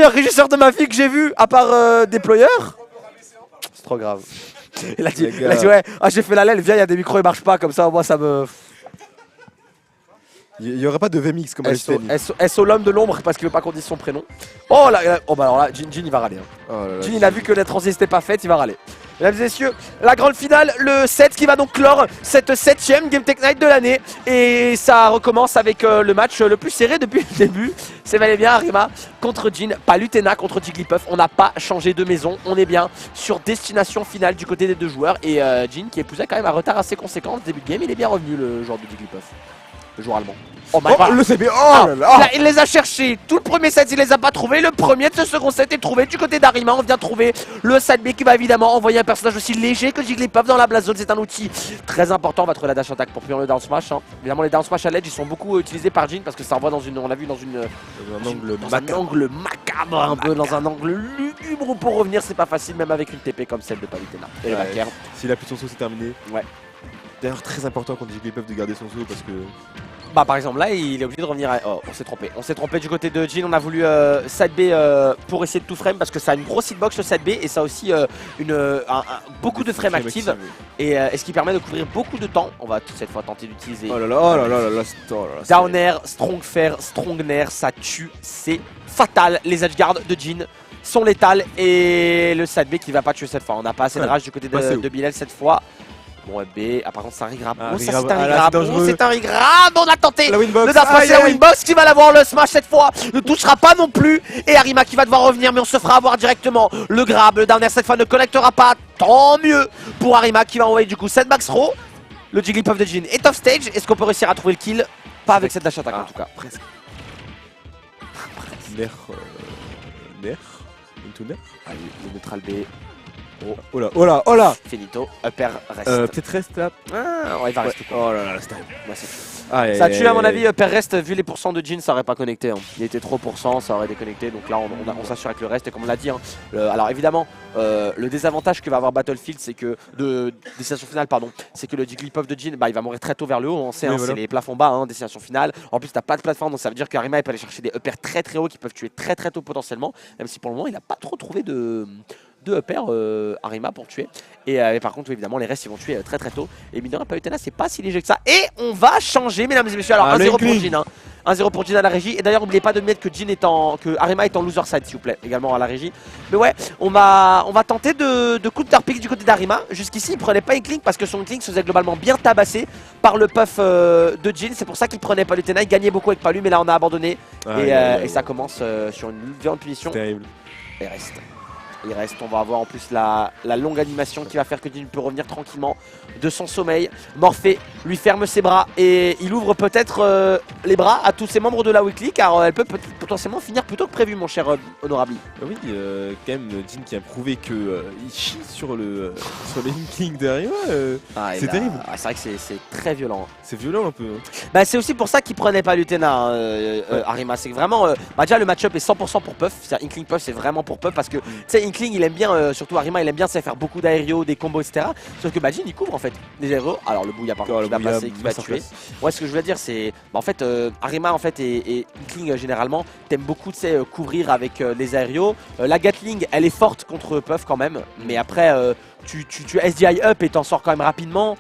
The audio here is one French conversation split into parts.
meilleur régisseur de ma vie que j'ai vu, à part Déployeur. C'est trop grave. Il a dit ouais, j'ai fait la lèle, viens, il y a des micros, ils marchent pas, comme ça, moi ça me... Il n'y aurait pas de VMix comme SO l'homme de l'ombre parce qu'il veut pas qu'on dise son prénom. Oh là, oh bah alors là, Jin il va râler. Hein. Oh là là, Jin il a vu que la transition n'était pas faite, il va râler. Mesdames et messieurs, la grande finale, le 7 qui va donc clore cette 7ème Game Tech Night de l'année. Et ça recommence avec le match le plus serré depuis le début. C'est bel et bien Arima contre Jin, pas Lutena contre Jigglypuff. On n'a pas changé de maison, on est bien sur destination finale du côté des deux joueurs. Et Jin qui épousait quand même un retard assez conséquent au début de game, il est bien revenu le joueur de Jigglypuff. Le joueur allemand. Oh my god. Le CB, oh là là. Il les a cherchés. Tout le premier set, il les a pas trouvés. Le premier de ce second set est trouvé du côté d'Arima. On vient trouver le set B qui va évidemment envoyer un personnage aussi léger que Jigglypuff dans la blast zone. C'est un outil très important. On va trouver la dash attack pour punir le down smash. Hein. Évidemment, les down smash à l'edge, ils sont beaucoup utilisés par Jin parce que ça envoie dans une, on l'a vu dans un angle macabre, un peu dans un angle lugubre pour revenir. C'est pas facile, même avec une TP comme celle de Palutena. Et le backer. S'il a plus son saut, c'est terminé. Ouais. D'ailleurs, très important contre Jigglypuff de garder son saut parce que. Bah par exemple là il est obligé de revenir à... Oh on s'est trompé. On s'est trompé du côté de Jin. On a voulu side B pour essayer de tout frame parce que ça a une grosse hitbox le side B et ça a aussi beaucoup de frame active et ce qui permet de couvrir beaucoup de temps. On va cette fois tenter d'utiliser down air, strong fair, strong nair, ça tue, c'est fatal. Les edge guards de Jin sont létales et le side B qui va pas tuer cette fois. On n'a pas assez de rage du côté de Bilal cette fois. Bon B, par contre c'est un regrab. Oh ça c'est un regrab, c'est un regrab. On a tenté de passer la winbox qui va l'avoir, le smash cette fois ne touchera pas non plus. Et Arima qui va devoir revenir mais on se fera avoir directement. Le grab, le down air cette fois ne connectera pas. Tant mieux pour Arima qui va envoyer du coup cette max throw. Le Jigglypuff de Jin est off stage. Est-ce qu'on peut réussir à trouver le kill? Pas avec cette dash attack en tout cas. Presque. Nair. Into Nair. Allez, le neutral B. Oh là, oh là, oh là. Finito, upper reste. Peut-être reste là. Ah, ouais, il va rester quoi. Oh là là, c'est terrible. Ouais, ça tue à mon avis, upper reste, vu les pourcents de Jin, ça aurait pas connecté. Hein. Il était trop pourcent, ça aurait déconnecté. Donc là, on s'assure avec le reste. Et comme on l'a dit, hein, alors évidemment, le désavantage que va avoir Battlefield, c'est que destination finale, pardon, c'est que le Jigglypuff de Jin, bah, il va mourir très tôt vers le haut. On sait, oui, hein, voilà. C'est les plafonds bas, hein, destination finale. En plus, t'as pas de plateforme, donc ça veut dire qu'Arima peut aller chercher des uppers très très hauts qui peuvent tuer très très tôt potentiellement. Même si pour le moment, il a pas trop trouvé de uppers Arima pour tuer. Et par contre, oui, évidemment, les restes ils vont tuer très très tôt. Et Midora Palutena, c'est pas si léger que ça. Et on va changer, mesdames et messieurs. Alors 1-0 pour Jin. Hein. 1-0 pour Jin à la régie. Et d'ailleurs, n'oubliez pas de mettre que Arima est en loser side, s'il vous plaît, également à la régie. Mais ouais, on va tenter de counter pick du côté d'Arima. Jusqu'ici, il prenait pas Inkling parce que son Inkling se faisait globalement bien tabasser par le puff de Jin. C'est pour ça qu'il prenait Palutena. Il gagnait beaucoup avec Palu, mais là, on a abandonné. Et ça commence sur une violente punition. Terrible. Et reste. Il reste, on va avoir en plus la longue animation qui va faire que Jin peut revenir tranquillement de son sommeil. Morphée lui ferme ses bras et il ouvre peut-être les bras à tous ses membres de la weekly car elle peut potentiellement finir plus tôt que prévu, mon cher Honorable. Oui, quand même Jin qui a prouvé que il chie sur le Inkling derrière. C'est terrible. Ah, c'est vrai que c'est très violent. C'est violent un peu. Hein. Bah, c'est aussi pour ça qu'il prenait pas Lutena, Arima. C'est que vraiment, déjà le match-up est 100% pour Puff. C'est Inkling Puff, c'est vraiment pour Puff parce que tu sais, Inkling il aime bien, surtout Arima il aime bien faire beaucoup d'aérios, des combos etc. Sauf que Jin il couvre en fait les aérios. Alors le Bouya par contre qui va passer, qui va tuer. Ouais, ce que je veux dire c'est, en fait Arima en fait et Inkling généralement t'aimes beaucoup couvrir avec les aérios. La Gatling elle est forte contre Puff quand même, mais après tu SDI up et t'en sors quand même rapidement.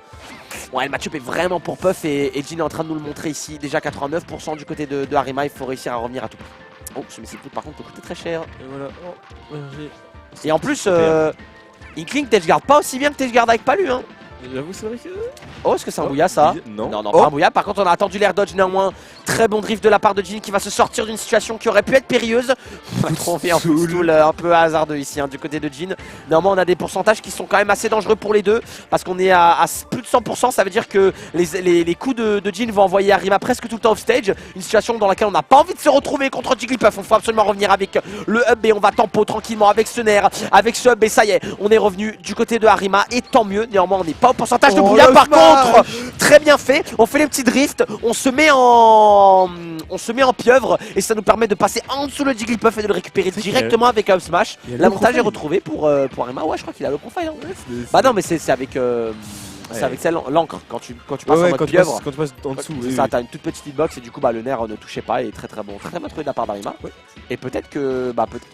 Ouais, le match-up est vraiment pour Puff et Jin est en train de nous le montrer ici. Déjà 89% du côté de Arima, il faut réussir à revenir à tout. Oh, ce missile par contre peut coûter très cher. Et voilà. Oh, et en plus, Inkling t'edgeguard pas aussi bien que t'edgeguard avec Palu. Hein. J'avoue, c'est vrai que. Oh, est-ce que c'est un bouilla ça? Non, pas un bouilla. Par contre, on a attendu l'air dodge néanmoins. Très bon drift de la part de Jin qui va se sortir d'une situation qui aurait pu être périlleuse. On va trouver en plus un peu hasardeux ici hein, du côté de Jin. Néanmoins, on a des pourcentages qui sont quand même assez dangereux pour les deux parce qu'on est à plus de 100%. Ça veut dire que les coups de Jin vont envoyer Arima presque tout le temps off stage. Une situation dans laquelle on n'a pas envie de se retrouver contre Jigglypuff. Il faut absolument revenir avec le hub et on va tempo tranquillement avec ce nerf, avec ce hub et ça y est, on est revenu du côté de Arima et tant mieux. Néanmoins, on n'est pas au pourcentage de bouilla. Par contre, très bien fait. On fait les petits drifts, on se met en pieuvre et ça nous permet de passer en dessous le Jigglypuff et de le récupérer directement avec un up smash. L'avantage est retrouvé pour Arima. Ouais, je crois qu'il a le profile. Hein. Bah non, mais c'est avec c'est avec celle l'encre quand tu passes en mode pieuvre. Quand tu passes en dessous. C'est ça, t'as une toute petite hitbox et du coup le nerf ne touchait pas et très bon trouvé de la part d'Arima. Et peut-être que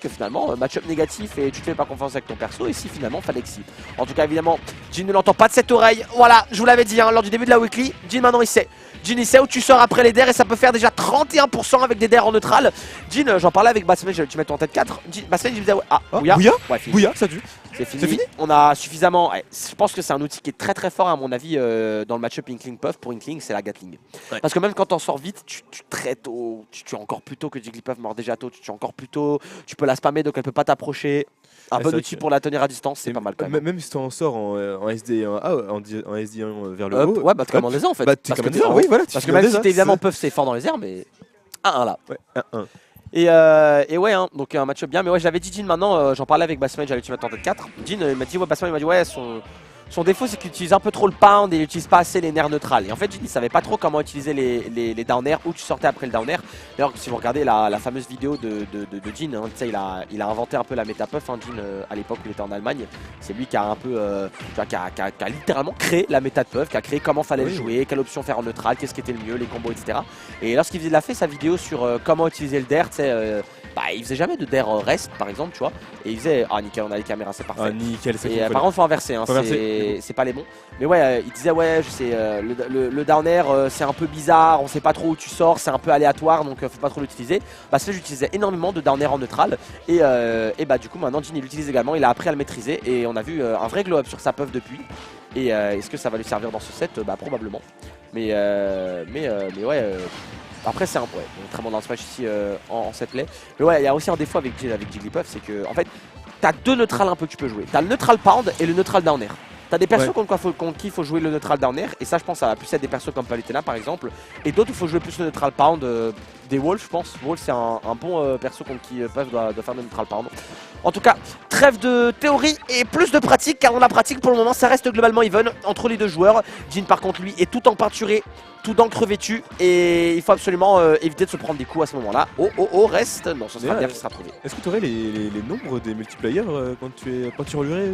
finalement match-up négatif et tu te fais pas confiance avec ton perso et si finalement fallait que si. En tout cas évidemment Jin ne l'entend pas de cette oreille. Voilà, je vous l'avais dit lors du début de la weekly, Jin maintenant il sait. Jin il sait où tu sors après les dairs et ça peut faire déjà 31% avec des dairs en neutral. Jin, j'en parlais avec Bassman, tu mets en tête 4. Bassman il me disait Bouya. Ouais, Bouya, ça tue. C'est fini. On a suffisamment. Je pense que c'est un outil qui est très fort à mon avis dans le match-up Inkling Puff. Pour Inkling, c'est la Gatling. Parce que même quand t'en sors vite, tu très tôt, tu tues encore plus tôt que Jigglypuff mord déjà tôt. Tu tues encore plus tôt. Tu peux la spammer donc elle peut pas t'approcher. Un bon outil pour la tenir à distance, c'est pas mal quand même. Même si tu en sors en SD1 vers le haut. Ouais, bah t'es comme en lézard en fait. Parce que même si t'es évidemment Puff, c'est fort dans les airs, mais 1-1 là. Ouais, 1-1. Et ouais, donc un match-up bien. Mais ouais, j'avais dit Jin maintenant, j'en parlais avec Bassman, j'allais te mettre en tête 4. Jin, il m'a dit, Bassman, il m'a dit, ouais, son défaut, c'est qu'il utilise un peu trop le pound et il utilise pas assez les nerfs neutrales. Et en fait, Jin, il savait pas trop comment utiliser les down air, où tu sortais après le down air. D'ailleurs, si vous regardez la fameuse vidéo de Jin, hein, il a inventé un peu la méta puff, hein, Jin, à l'époque où il était en Allemagne. C'est lui qui a un peu, qui a littéralement créé la méta de puff, qui a créé comment fallait le jouer, quelle option faire en neutral, qu'est-ce qui était le mieux, les combos, etc. Et lorsqu'il a fait sa vidéo sur comment utiliser le dair, il faisait jamais de dair rest par exemple, tu vois. Et il faisait, nickel, on a les caméras, c'est parfait. Nickel, c'est et par contre, faut inverser, hein, c'est pas les bons. Mais ouais, il disait, ouais, je sais, le down air, c'est un peu bizarre, on sait pas trop où tu sors, c'est un peu aléatoire, donc faut pas trop l'utiliser. Ça, j'utilisais énormément de down air en neutral. Et du coup, maintenant, Jin, il l'utilise également, il a appris à le maîtriser. Et on a vu un vrai glow up sur sa puff depuis. Et est-ce que ça va lui servir dans ce set? Probablement. Mais ouais. Après c'est un très bon dans ce match ici en set play. Mais ouais, il y a aussi un défaut avec Jigglypuff, c'est que en fait t'as deux neutrales un peu que tu peux jouer. T'as le neutral pound et le neutral down air. T'as des persos contre qui il faut jouer le neutral down air, et ça je pense ça va plus être des persos comme Palutena par exemple, et d'autres il faut jouer plus le neutral pound, des Wolves je pense. Wolves c'est un bon perso contre qui Puff doit faire le neutral pound. En tout cas, trêve de théorie et plus de pratique, car dans la pratique pour le moment ça reste globalement even entre les deux joueurs. Jin par contre lui est tout en peinturé, tout d'encre vêtu, et il faut absolument éviter de se prendre des coups à ce moment-là. Reste, non, ce sera bien qu'il sera trouvé. Est-ce que tu aurais les nombres des multiplayers quand tu relurais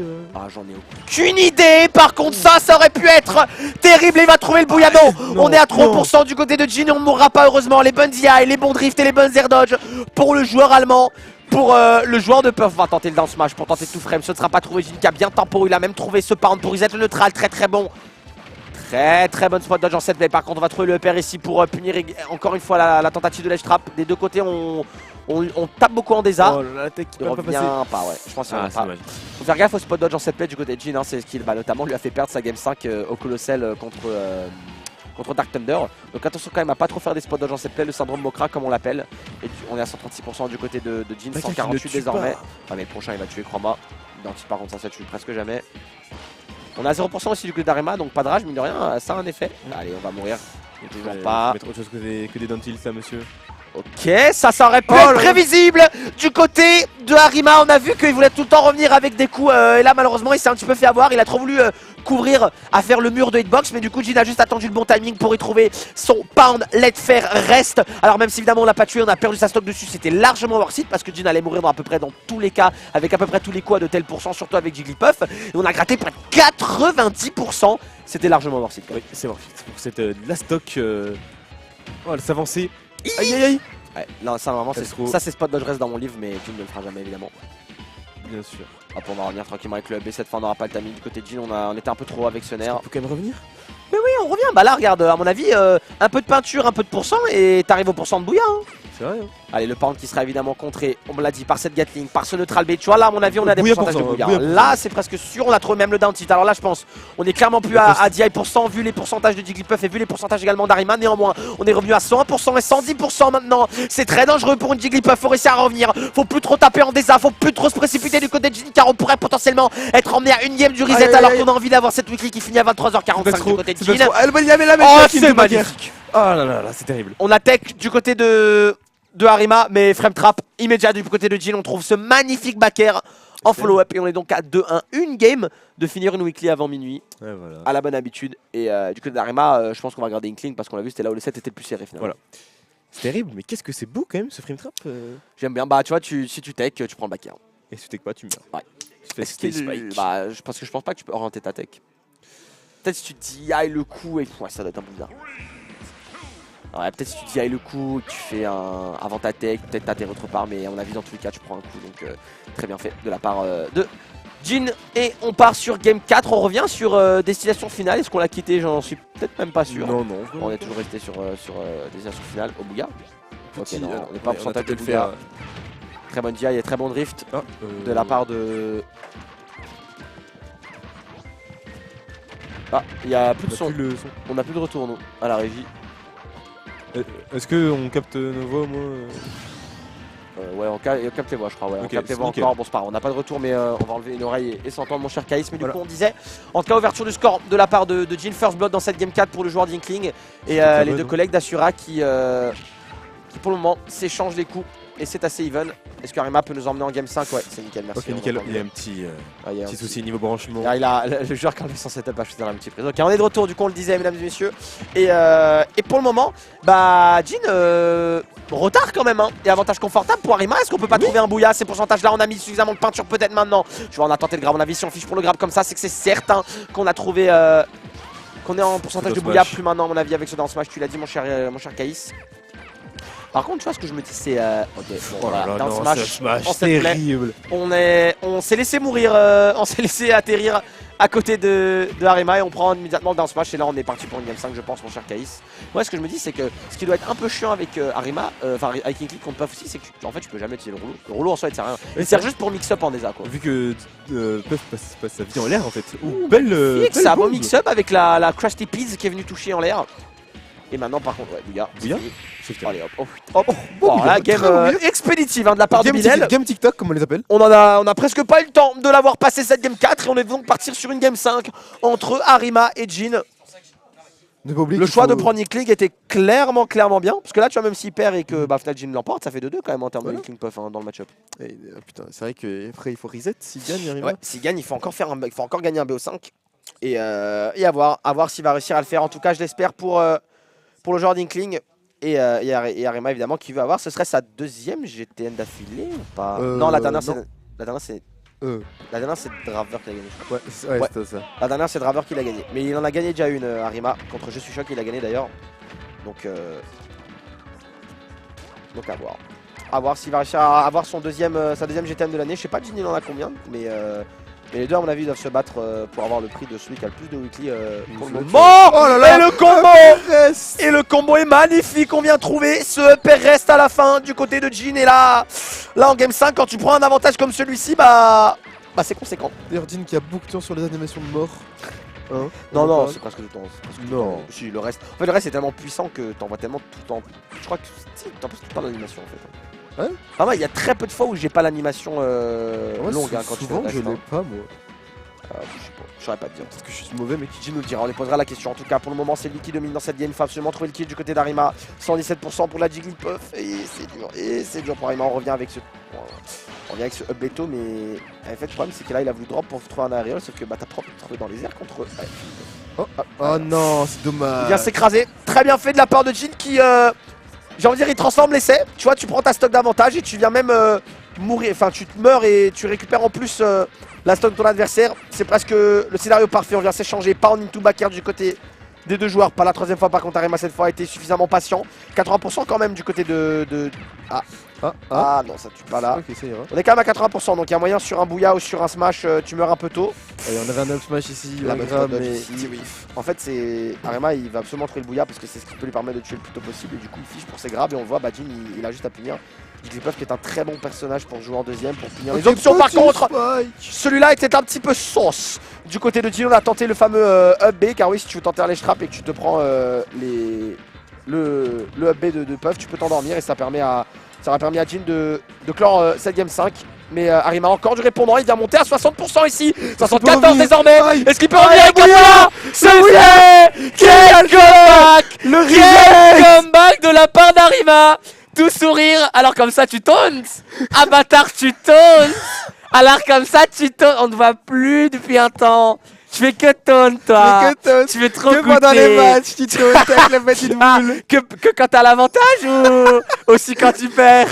j'en ai aucune idée. Par contre ça aurait pu être terrible. Il va trouver le Bouillano. On est à 3% du côté de Jin et on ne mourra pas heureusement. Les bonnes DI, les bons drifts et les bonnes air dodge pour le joueur allemand. Pour le joueur de Puff va tenter le down smash pour tenter de tout frame. Ce ne sera pas trouvé. Jin qui a bien tempo. Il a même trouvé ce pound pour reset le neutral. Très bon. Très bonne spot dodge en 7 play. Par contre on va trouver le EPR ici pour punir encore une fois la tentative de ledge trap. Des deux côtés on tape beaucoup en désa. La tech il revient pas, ouais. Je pense qu'il revient pas. Faut faire gaffe au spot dodge en 7 play du côté de Jin, hein, c'est ce qui notamment lui a fait perdre sa game 5 au Colossal contre Dark Thunder. Donc attention quand même à pas trop faire des spot dodge en 7 play, le syndrome Mokra comme on l'appelle. Et on est à 136% du côté de Jin, 148 désormais. Mais le prochain il va tuer, crois-moi. Identique par contre ça tue presque jamais. On est à 0% aussi du côté d'Arima, donc pas de rage, mine de rien, ça a un effet. Allez, on va mourir. Toujours pas. Mettre autre chose que des downtils, ça, monsieur. Ok, ça aurait pu être prévisible du côté de Arima. On a vu qu'il voulait tout le temps revenir avec des coups. Et là, malheureusement, il s'est un petit peu fait avoir. Il a trop voulu couvrir à faire le mur de hitbox. Mais du coup, Jin a juste attendu le bon timing pour y trouver son pound. Let faire reste. Alors, même si évidemment, on l'a pas tué, on a perdu sa stock dessus. C'était largement worth it parce que Jin allait mourir à peu près dans tous les cas. Avec à peu près tous les coups de tel pourcent, surtout avec Jigglypuff. Et on a gratté près de 90%. C'était largement worth it. Oui, c'est worth it. Pour cette la stock. S'avancer. Aïe. Ouais, non, ça vraiment c'est spot dodge reste dans mon livre, mais Jin ne le fera jamais évidemment. Bien sûr. Hop, on va revenir tranquillement avec le B, cette fois on n'aura pas le timing du côté de Jin, on était un peu trop avec ce nerf. On peut quand même revenir. Mais oui, on revient. Bah là, regarde, à mon avis, un peu de peinture, un peu de pourcent, et t'arrives au pourcent de Bouya. Hein. C'est vrai. Hein. Allez, le pound qui sera évidemment contré, on me l'a dit, par cette Gatling, par ce neutral bait. Tu vois, là, à mon avis, on a des pourcentages de Bouya. Là, c'est presque sûr, on a trouvé même le down tilt. Alors là, je pense, on est clairement plus à 10% vu les pourcentages de Jigglypuff et vu les pourcentages également d'Arima. Néanmoins, on est revenu à 101% et 110% maintenant. C'est très dangereux pour une Jigglypuff. Faut réussir à revenir. Faut plus trop taper en désa. Faut plus trop se précipiter du côté de Jin, car on pourrait potentiellement être emmené à une game du reset alors qu'on a envie d'avoir cette weekly qui finit à 23h45 du côté de Jin. Oh, c'est magnifique. Oh là, c'est terrible. On a tech du côté de Arima, mais frame trap immédiat du côté de Jin. On trouve ce magnifique back air en follow-up et on est donc à 2-1. Une game de finir une weekly avant minuit, voilà. À la bonne habitude. Et du côté d'Arima, je pense qu'on va garder Inkling parce qu'on l'a vu, c'était là où le set était le plus serré finalement. Voilà. C'est terrible, mais qu'est-ce que c'est beau quand même ce frame trap. J'aime bien, bah tu vois, si tu tech, tu prends le back air. Et si tu tech pas, tu meurs. Ouais. Tu fais spike. Parce que je pense pas que tu peux orienter ta tech. peut-être si tu te dis aïe le coup et ouais, ça doit être un peu bizarre. Ouais, peut-être si tu te dis aïe le coup, tu fais un avant ta tech, peut-être t'as tes autre part, mais à mon avis dans tous les cas tu prends un coup, donc très bien fait de la part de Jin. Et on part sur Game 4, on revient sur destination finale. Est-ce qu'on l'a quitté? J'en suis peut-être même pas sûr. Non, non. On est toujours resté sur destination finale au Bouga. Ok, Petit, non, on n'est pas en pourcentage de le faire. Bouga. Très bonne DI et très bon drift de la part de... Ah, il y a plus de son. On n'a plus de retour, nous, à la régie. Est-ce qu'on capte nos voix au moins Ouais, on capte les voix, je crois. Ouais, okay, on capte les voix nickel. encore. Bon, c'est pas grave, on n'a pas de retour, mais on va enlever une oreille et s'entendre, mon cher Caïs. Mais du coup, on disait, en tout cas, ouverture du score de la part de Jin, First Blood dans cette Game 4 pour le joueur d'Inkling. Et les deux collègues d'Asura qui, pour le moment, s'échangent les coups. Et c'est assez even. Est-ce qu'Arima peut nous emmener en Game 5? Ouais, c'est nickel, merci. Ok, nickel. Il y a un petit, petit souci niveau branchement. Le joueur qui a enlevé son setup a choisi la petite prise. Ok, on est de retour, du coup, on le disait, mesdames et messieurs. Et pour le moment, bah, Jin, retard quand même, hein. Et avantage confortable pour Arima. Est-ce qu'on peut pas trouver un bouilla? Ces pourcentages-là, on a mis suffisamment de peinture peut-être maintenant. Je vois, on a tenté le grab. À mon avis, si on fiche pour le grab comme ça, c'est que c'est certain qu'on a trouvé. Qu'on est en pourcentage de bouilla plus maintenant, à mon avis, avec ce down smash. Tu l'as dit, mon cher Caïs. Par contre, tu vois, ce que je me dis, c'est. Ok, bon, voilà, down smash, c'est terrible. On s'est laissé mourir, on s'est laissé atterrir à côté de Arima et on prend immédiatement le down smash. Et là, on est parti pour une game 5, je pense, mon cher Caïs. Moi, ce que je me dis, c'est que ce qui doit être un peu chiant avec Arima, enfin avec Inkling contre Puff aussi, c'est que en fait, tu peux jamais utiliser le rouleau. Le rouleau en soi, il sert à rien. Il sert juste pour mix-up en désa, quoi. Vu que Puff passe sa vie en l'air, en fait. Belle. C'est un bon mix-up avec la Krusty Peas qui est venue toucher en l'air. Et maintenant, par contre, ouais, Bouya. Allez, hop. Bon, la game expéditive de la part de Bilal. Game TikTok, comme on les appelle. On a presque pas eu le temps de l'avoir passé cette game 4 et on est donc partir sur une game 5 entre Arima et Jin. Le choix de prendre Inkling était clairement bien. Parce que là, tu vois, même s'il perd et que final Jin l'emporte, ça fait 2-2 quand même en termes de Inkling Puff dans le match-up. Putain, c'est vrai qu'après, il faut reset s'il gagne, Arima. Ouais, s'il gagne, il faut encore gagner un BO5. Et à voir s'il va réussir à le faire. En tout cas, je l'espère pour le joueur d'Inkling. Et Arima évidemment qui veut avoir, ce serait sa deuxième GTN d'affilée ou pas? Non, la dernière c'est Draver qui l'a gagné. Ouais, c'était ça. La dernière c'est Draver qui l'a gagné. Mais il en a gagné déjà une, Arima, contre Je suis choc, il a gagné d'ailleurs. Donc à voir. À voir s'il va réussir à avoir sa deuxième GTN de l'année. Je sais pas Jin il en a combien, mais les deux à mon avis doivent se battre pour avoir le prix de celui qui a le plus de weekly pour le moment. Oh là là, et le combo est magnifique. On vient trouver ce pair reste à la fin du côté de Jin. Et là en game 5, quand tu prends un avantage comme celui-ci, bah c'est conséquent. D'ailleurs, Jin qui a beaucoup de temps sur les animations de mort. Hein, non, c'est presque du temps. Non. Si, le reste. En fait, le reste est tellement puissant que t'en vois tellement tout le temps. Je crois que si, t'en penses tout le temps l'animation en fait. Hein? Ah ouais, il y a très peu de fois où j'ai pas l'animation longue quand tu fais le reste. Je l'ai pas moi. Je sais pas, je saurais pas te dire. Peut-être que je suis mauvais, mais Jin nous le dira, on lui posera la question. En tout cas, pour le moment, c'est lui qui domine dans cette game. Il faut absolument trouver le kill du côté d'Arima. 117% pour la Jigglypuff. Et c'est dur pour Arima. On revient avec ce up Beto, mais en fait, le problème, c'est que là, il a voulu drop pour trouver un aérial. Sauf que t'as propre trouvé dans les airs contre. Oh non, c'est dommage. Il vient s'écraser. Très bien fait de la part de Jin qui. J'ai envie de dire, il transforme l'essai. Tu vois, tu prends ta stock d'avantage et tu viens même mourir. Enfin, tu te meurs et tu récupères en plus la stock de ton adversaire. C'est presque le scénario parfait. On vient s'échanger. Pas en into backer du côté des deux joueurs. Pas la troisième fois. Par contre, Arima cette fois a été suffisamment patient. 80% quand même du côté de. Ah non, ça tue pas là. Okay, ça ira. On est quand même à 80%. Donc il y a moyen sur un bouilla ou sur un smash, tu meurs un peu tôt. Allez, on avait un up smash ici. En fait, c'est Arima, il va absolument trouver le bouilla parce que c'est ce qui peut lui permettre de tuer le plus tôt possible. Et du coup, il fiche pour ses grabs. Et on voit, Jin, il a juste à punir. Jigglypuff qui est un très bon personnage pour jouer en deuxième, pour punir les options. Par contre, celui-là était un petit peu sauce. Du côté de Jin, on a tenté le fameux up B. Car oui, si tu veux tenter les traps et que tu te prends le up B de Puff, tu peux t'endormir. Et ça aura permis à Jin de clore cette game 5. Mais Arima a encore du répondant, il vient monter à 60% ici. 74 désormais. Est-ce qu'il peut revenir avec Bouilla? C'est fait. Quel comeback! Quel comeback de la part d'Arima. Tout sourire, alors comme ça tu tauntes. Ah bâtard, tu tauntes. Alors comme ça tu tauntes. On ne voit plus depuis un temps. Tu fais que taunt, toi. Tu fais trop goûter. Que pendant les matchs, tu tauntes avec la petite boule. Que quand t'as l'avantage ou aussi quand tu perds?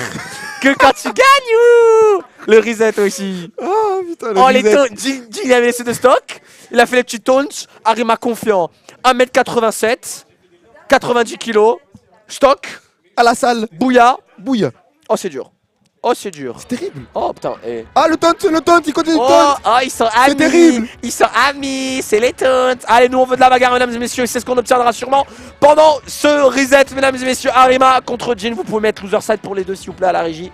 Que quand tu gagnes ou le reset aussi? Oh putain. Putain, le Oh les reset. taunts, Jin il avait laissé de stock, il a fait les petits taunts, Arima confiant, 1m87, 90 kg, stock, À la salle. bouilla, Bouille. oh c'est dur, oh c'est dur, C'est terrible. oh putain, eh. Ah, le taunt, il continue le Oh, taunt. oh, ils sont amis, terrible. ils sont amis, c'est les taunts. Allez, nous on veut de la bagarre, mesdames et messieurs, c'est ce qu'on obtiendra sûrement pendant ce reset, mesdames et messieurs. Arima contre Jin, vous pouvez mettre loser side pour les deux s'il vous plaît à la régie.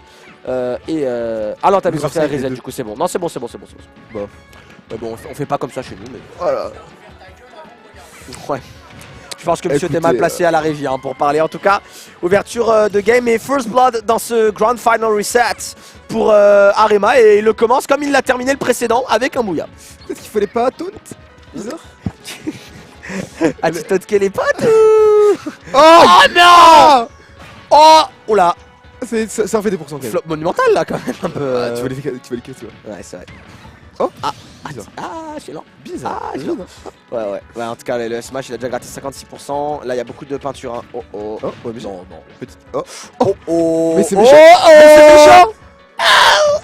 Ah non, t'as mis Loser sorti la side, les reset, deux. du coup c'est bon. Non, c'est bon, c'est bon, c'est bon. Bon. Mais bon, on fait pas comme ça chez nous, mais. Voilà. Ouais. Je pense que monsieur était Écoutez, mal placé à la régie pour parler. En tout cas, ouverture de game et First Blood dans ce Grand Final Reset pour Arima. Et il le commence comme il l'a terminé le précédent avec un bouilla. Peut-être qu'il fallait pas taunt. Bizarre. Ah, tu t'as les potes Oh, Oh non ah Oh oula ça en fait des pourcents quand même. Flop monumental là quand même un peu. Ah, tu vas les casser, ouais. Ouais, c'est vrai. Oh, Ah, c'est lent. bizarre. Ah, Bizarre. Ouais, en tout cas, le Smash il a déjà gratté 56%. Là, il y a beaucoup de peinture. Hein. Oh. Oh, ouais, mais Non. petite. Oh, Oh. Mais c'est Oh, méchant. oh. Mais c'est méchant.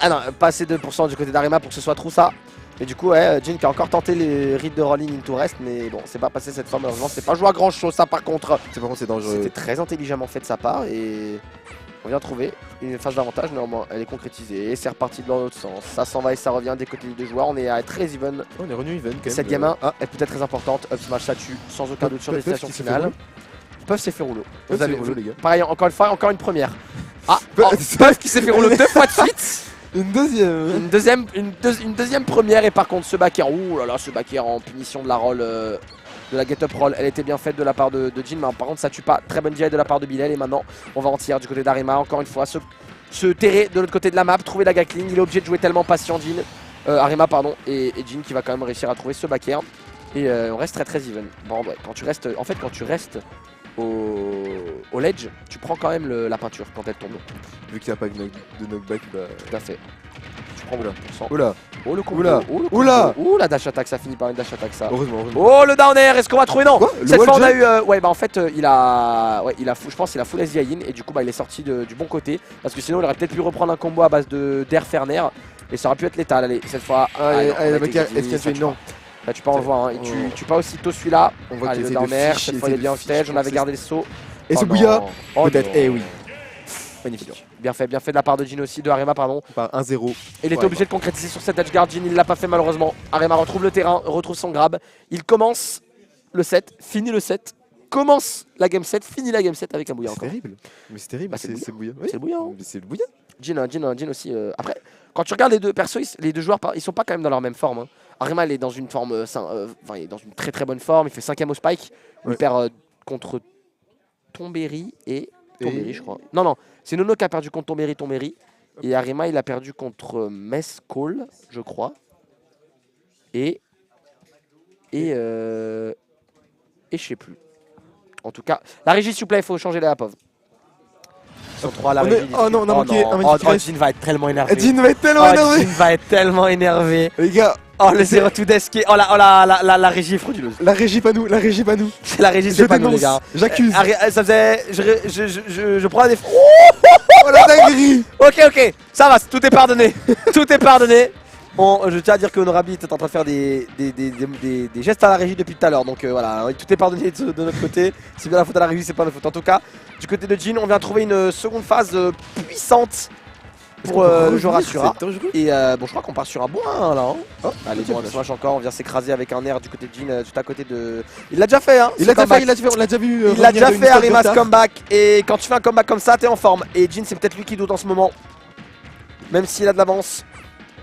Ah non, pas assez de % du côté d'Arima pour que ce soit trop ça. Et du coup, ouais, Jin qui a encore tenté les rites de rolling into rest, mais bon, c'est pas passé cette fois malheureusement. C'est pas joué à grand chose ça par contre. C'est dangereux. C'était très intelligemment fait de sa part et on vient trouver une phase d'avantage, néanmoins elle est concrétisée et c'est reparti dans l'autre sens. Ça s'en va et ça revient des côtés des deux joueurs, on est à très even. On est revenu even quand même. Cette game 1 est peut-être très importante, up smash ça tue sans aucun doute sur Puff destination qui s'est fait finale. rouler. Puff s'est fait rouleau. Puff Vous avez s'est fait rouleau, vu. les gars. Pareil, encore une fois, encore une première. Ah, Puff- oh, Puff qui s'est fait rouleau 2 fois de suite. Une deuxième. Une deuxième première et par contre ce back air, ouh là là, ce back air en punition de la roll, de la get up roll, elle était bien faite de la part de Jin, mais par contre ça tue pas, très bonne DI de la part de Bilal et maintenant on va en tirer du côté d'Arima, encore une fois se terrer de l'autre côté de la map, trouver la Gatling, il est obligé de jouer tellement patient Jin, Arima pardon, et Jin qui va quand même réussir à trouver ce back air et on reste très even. Bon ouais, quand tu restes au ledge, tu prends quand même la peinture quand elle tombe. Vu qu'il n'y a pas de knockback, bah. Tout à fait. Tu prends le % Oula. Oh le combo, Oula. oh le combo. Oula. Oh la dash attack, ça finit par une dash attack ça. Heureusement. Oh le down air, est-ce qu'on va trouver? Non. Quoi, le Cette wall fois on a jump eu ouais bah en fait il a je pense qu'il a full SDI in et du coup bah il est sorti du bon côté parce que sinon il aurait peut-être pu reprendre un combo à base d'air Ferner et ça aurait pu être létal. Allez cette fois Allez, non, on a la été bagarre, gagné, est-ce qu'il y a ça, tué? Non. Là tu peux en le voir hein, et tu pas aussitôt celui-là. On voit Allez qu'il le essaie de down air, fiche, cette il fois il est essaie bien de fait, fiche, on avait c'est- gardé le saut. Et ce Oh bouilla. non. Oh Peut-être. non. Eh oui. Magnifique. Bien fait de la part de Jin aussi, de Arima pardon. Par 1-0. Il était Ouais, obligé de concrétiser sur cette edgeguard, Jin il l'a pas fait malheureusement. Arima retrouve le terrain, retrouve son grab. Il commence le set, finit le set, commence la game 7, finit la game 7 avec un bouillon C'est encore. terrible. Mais c'est terrible. Bah, c'est le C'est bouillant. C'est le bouillon. Mais c'est le bouillant. Jin aussi. Après, quand tu regardes les deux persos, les deux joueurs, ils sont pas quand même dans leur même forme. Hein. Arima il est dans une forme, il est dans une très très bonne forme. Il fait 5ème au spike. Il Ouais. perd contre Tombéry et Tombéry, je crois. Non, c'est Nono qui a perdu contre Tombéry. Et Arima il a perdu contre Mescall, je crois. Et je sais plus. En tout cas, la régie s'il vous plaît, il faut changer la pauvre. Sur 3 la On est- régie. oh non, on a manqué un magnifique reste. Jin va être tellement énervé. Jin va être tellement Oh, énervé. Jin va être tellement énervé. Les gars, Oh le 0 to death qui est... Oh la régie est frauduleuse. la régie pas nous, la régie pas nous. C'est la régie, Je c'est pas nous les dénonce, gars. j'accuse. Ça faisait... Je prends la défense. Oh la dinguerie. Ok, ça va, tout est pardonné. Tout est pardonné. Bon, je tiens à dire que Honorabit est en train de faire des gestes à la régie depuis tout à l'heure. Donc voilà, tout est pardonné de notre côté. C'est bien la faute à la régie, c'est pas notre faute. En tout cas, du côté de Jin, on vient trouver une seconde phase puissante pour le joueur Asura. C'est dangereux. Et bon, je crois qu'on part sur un bon 1 là. Hein. Oh, Allez, ok, bon, flash. smash encore, on vient s'écraser avec un air du côté de Jin, tout à côté de. Il l'a déjà fait, hein. Il ce l'a déjà comeback. fait, on l'a déjà vu. Il l'a revenir déjà de une fait, stop Arima's de retard. comeback. Et quand tu fais un comeback comme ça, t'es en forme. Et Jin, c'est peut-être lui qui doute en ce moment. Même s'il a de l'avance,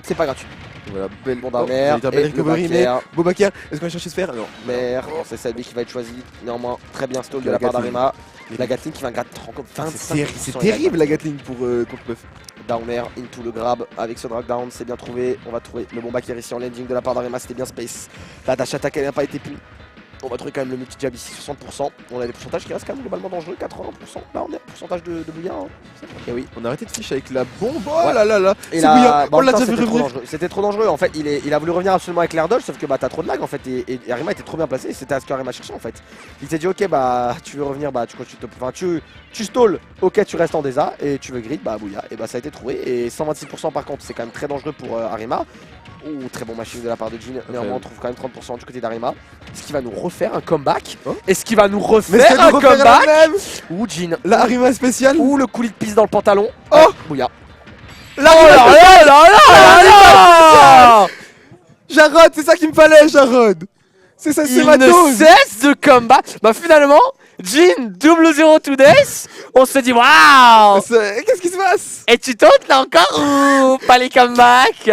c'est pas gratuit. Voilà, belle Bon down air, belle et le recovery, back mais air. Boubacar, est-ce qu'on va chercher Sphère? Non. Merde, c'est Selby qui va être choisi. Néanmoins, très bien stall de La la part Gatling. d'Arima. La Gatling qui va gratter 25%. C'est terrible la Gatling pour contre Puff. Down air into le grab avec ce drag down, c'est bien trouvé. On va trouver le bon back air ici en landing de la part d'Arima, c'était bien space. La dash attack elle n'a pas été punie. On va trouver quand même le multi-jab ici, 60%. On a des pourcentages qui restent quand même globalement dangereux, 80%. Là, on est à pourcentage de Bouya. Hein. Et oui. On a arrêté de fiche avec la bombe. Oh là là là. Et C'est là, Bouya. bah, On l'a déjà c'était vu trop revenir. dangereux. C'était trop dangereux. En fait, il a voulu revenir absolument avec l'air dodge, sauf que bah t'as trop de lag en fait. Et Arima était trop bien placé. C'était à ce qu'Arima cherchait en fait. Il s'est dit, ok, bah tu veux revenir, bah tu continues. Enfin, tu stalls, ok, tu restes en désa et tu veux grid, bah Bouya. Et bah ça a été trouvé. Et 126% par contre, c'est quand même très dangereux pour Arima. Ouh, très bon machine de la part de Jin. Néanmoins, on trouve quand même 30% du côté d'Arima. Est-ce qu'il va nous refaire un comeback? Est-ce qu'il va nous refaire un comeback? Ou Jin? La Arima spéciale. Ou le coulis de pisse dans le pantalon? Oh, Bouya. la Oh là là là là là! Jarod, c'est ça qu'il me fallait, Jarod. C'est ça, c'est Il ma ne dose. cesse de combat. Bah finalement, Jin double 0 to death. On se dit waouh. Qu'est-ce qui se passe? Et tu tentes là encore ou pas les comebacks?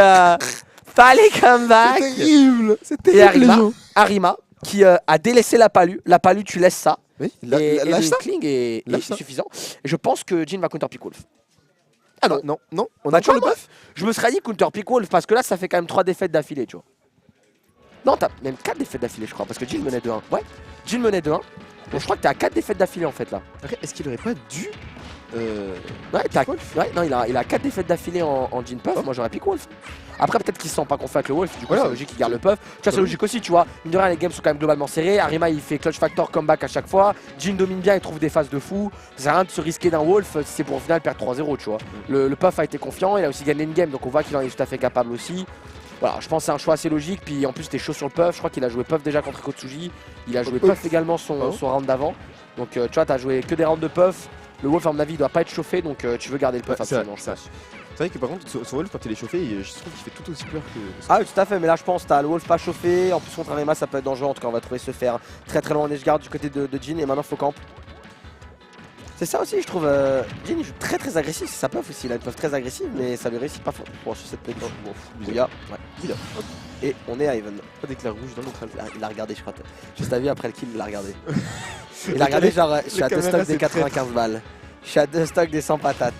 Pas les comebacks. C'est terrible. C'est Et terrible, les gens. Arima qui a délaissé la palu. La palu, tu laisses ça. Oui, Et lâche le ça. cling est Lâche ça. suffisant. Et je pense que Jin va counter pick wolf. Ah non. Non, non. On Bah, a tu vois, toujours le moi, buff. je me serais dit counter pick wolf parce que là, ça fait quand même 3 défaites d'affilée, tu vois. Non, t'as même 4 défaites d'affilée, je crois, parce que Jin menait 2-1. Ouais, Jin menait 2-1. Donc je crois que t'es à 4 défaites d'affilée en fait là. Après, est-ce qu'il aurait pas dû Ouais, ouais, non, il a 4 défaites d'affilée en Jin Puff. Moi j'aurais pick Wolf. Après, peut-être qu'il se sent pas confiant avec le Wolf. Du coup, Voilà. c'est logique qu'il garde le Puff. Tu vois, c'est logique aussi, tu vois. Mine de rien, les games sont quand même globalement serrés. Arima il fait clutch factor comeback à chaque fois. Jin domine bien, il trouve des phases de fou. Ça sert à rien de se risquer d'un Wolf si c'est pour au final perdre 3-0, tu vois. Le Puff a été confiant, il a aussi gagné une game, donc on voit qu'il en est tout à fait capable aussi. Voilà, je pense que c'est un choix assez logique. Puis en plus, t'es chaud sur le Puff. Je crois qu'il a joué Puff déjà contre Kotsuji. Il a joué Puff également son round d'avant. Donc tu vois, t'as joué que des rounds de Puff. Le Wolf, à mon avis, il doit pas être chauffé, donc tu veux garder le Puff absolument, je pense. C'est vrai que par contre, son Wolf, quand il est chauffé, je trouve qu'il fait tout aussi peur que. Ah oui, tout à fait, mais là je pense que t'as le Wolf pas chauffé. En plus, contre Arima, ça peut être dangereux. En tout cas, on va trouver se faire très très loin en edgeguard du côté de Jin. Et maintenant, faut camp. C'est ça aussi, je trouve. Jin il joue très très agressif. C'est sa puff aussi. Il a une puff très agressive, mais ça lui réussit pas fort. Bon, sur cette petite. Bon, Bouya. Ouais, il a. Et on est à Even. Pas d'éclair rouge dans l'autre. Il a regardé, je crois. Juste à vu après le kill, il l'a regardé. Il a regardé, genre, je suis à deux stocks des 95 balles. Je suis à 2 stocks des 100 patates.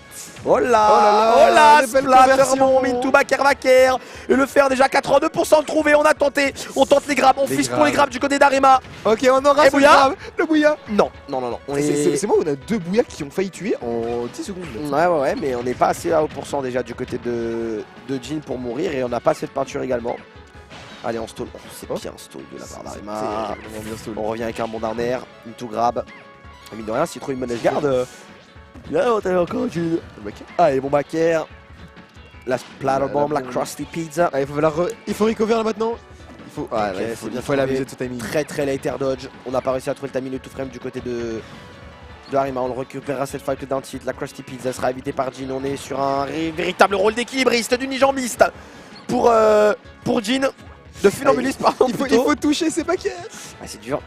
Oh là, les belles Splattermon, conversions. Mintou, Baker. Et le faire déjà 82% de trouvé. On a tenté. On tente les grabs. On Les fiche pour grabs. les grabs du côté d'Arima. Ok, on aura Et ce Bouya grave, le Bouya. Non. On est... C'est moi, on a 2 Bouya qui ont failli tuer en 10 secondes. Ouais, mais on n'est pas assez à haut pourcent déjà du côté de Jin pour mourir. Et on n'a pas assez de peinture également. Allez, on stall. Oh, c'est bien stall de la part d'Arima. On revient avec un bon d'arner. Mintou grab. Et mine de rien, s'il trouve une bonne garde. Là, on t'a encore une. Allez, bon backer. La splatter bomb, la crusty pizza. Ah, il faut recover là maintenant. Il faut, Ok, c'est bien il faut aller trouvé. abuser de ce timing. Très très late air dodge. On n'a pas réussi à trouver le timing de tout frame du côté de Arima. On le récupérera cette fight d'un titre. La crusty pizza sera évitée par Jin. On est sur un véritable rôle d'équilibriste, d'unijambiste pour Jin. De funambuliste, pardon. Il faut toucher ses backers. Ah, c'est dur.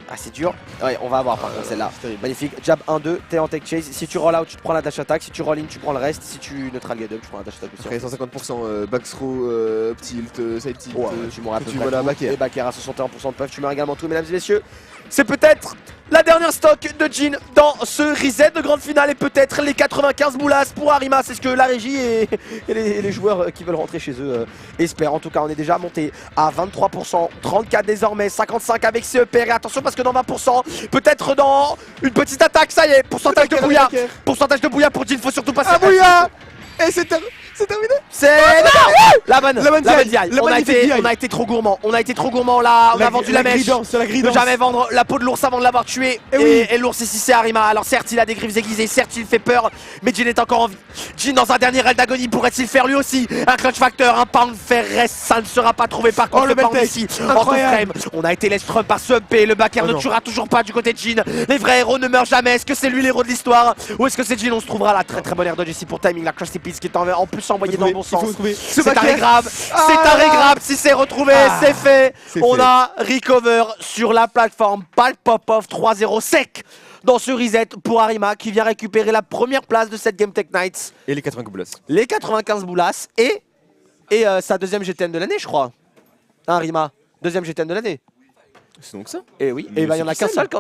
Ouais, on va avoir par contre celle-là. Magnifique. Jab 1-2, t'es en tech chase. Si tu roll out, tu te prends la dash attack. Si tu roll in, tu prends le reste. Si tu neutral get up, tu prends la dash attack aussi. Après 150% back throw, tilt, side tilt. Ouais, tu m'auras tu vois la backer. Et backer à 61% de puff. Tu meurs également tout, mesdames et messieurs. C'est peut-être la dernière stock de Jin dans ce reset de grande finale et peut-être les 95 boulasses pour Arima. C'est ce que la régie et les joueurs qui veulent rentrer chez eux espèrent. En tout cas, on est déjà monté à 23%, 34 désormais, 55 avec CEPR. Et attention parce que dans 20%, peut-être dans une petite attaque, ça y est, pourcentage de Bouya. Pourcentage de Bouya pour Jin, faut surtout passer. Ah Bouya. Et c'est terminé. C'est la bonne DI. La On a magnifique été DI. on a été trop gourmand. On a été trop gourmand là. On a vendu la mèche. C'est la grille Ne jamais vendre la peau de l'ours avant de l'avoir tué. Eh oui. Et l'ours ici c'est Arima. Alors certes il a des griffes aiguisées, certes il fait peur, mais Jin est encore en vie. Jin dans un dernier raid d'agonie pourrait-il faire lui aussi un clutch factor, un pound fer reste, ça ne sera pas trouvé par contre le le pound bel ici. incroyable. En frame. On a été laissé trump par Sub et le backer ne non. tuera toujours pas du côté de Jin. Les vrais héros ne meurent jamais. Est-ce que c'est lui l'héros de l'histoire ou est-ce que c'est Jin? On se trouvera la très bonne air dodge ici pour timing, la Crusty Pizza qui est en plus envoyé dans le bon sens. C'est un régrab, c'est un régrab, si c'est retrouvé, c'est fait. On a recover sur la plateforme, pas le pop-off 3-0 sec dans ce reset pour Arima qui vient récupérer la première place de cette Game Tech Nights. Et les 80 boulasses. Les 95 boulasses et sa deuxième GTN de l'année, je crois. Hein, Arima, deuxième GTN de l'année. C'est donc ça. Et oui, Mais et bah il y en a c'est qu'un seul.